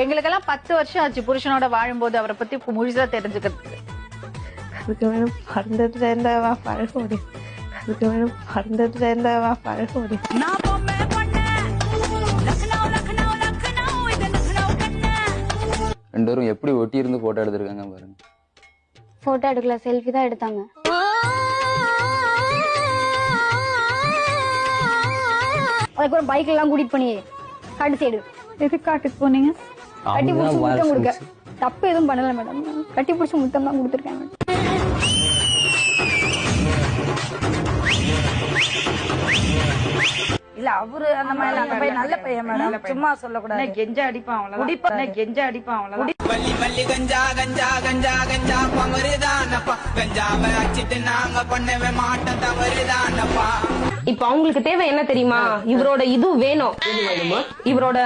எங்களுக்கெல்லாம் 10 வருஷம் ஆச்சு புருஷனோட வாழும்போது அவரை பத்தி முழுசா தெரிஞ்சுக்கிறதுக்கு. அதுக்கு வேணும் மறந்துட்டு இருந்தாவா பழக முடியும். அதுக்கு வேணும் மறந்துட்டு இருந்தாவா பழக முடியும். ரெண்டு பேரும் எப்படி ஒட்டி இருந்து போட்டோ எடுத்திருக்காங்க பாருங்க. போட்டோ எடுக்கல, செல்ஃபி தான் எடுத்தாங்க. அதுக்கப்புறம் பைக்ல எல்லாம் கூட்டிட்டு பண்ணி காட்டு சைடு. எது காட்டுக்கு போனீங்க? கட்டி பிடிச்சி முத்தம் கொடுக்க. தப்பு எதுவும் பண்ணல மேடம், கட்டி பிடிச்சி முத்தம் தான் கொடுத்துருக்காங்க. இல்ல அவரு அந்த மாதிரி நல்ல பையன் மேடம், சும்மா சொல்லக்கூடாது. கெஞ்ச அடிப்பான் அவ்வளவுதான், கெஞ்ச அடிப்பான் அவ்வளவுதான். வள்ளி வள்ளி கஞ்சா கஞ்சா கஞ்சா கஞ்சா பமருதானப்பா, கஞ்சாவை அடிச்சிட்டு நாங்க பண்ணவே மாட்டோம் தவறுதானப்பா. இப்ப அவங்களுக்கு தேவை என்ன தெரியுமா? இவரோட இது வேணும், இவரோட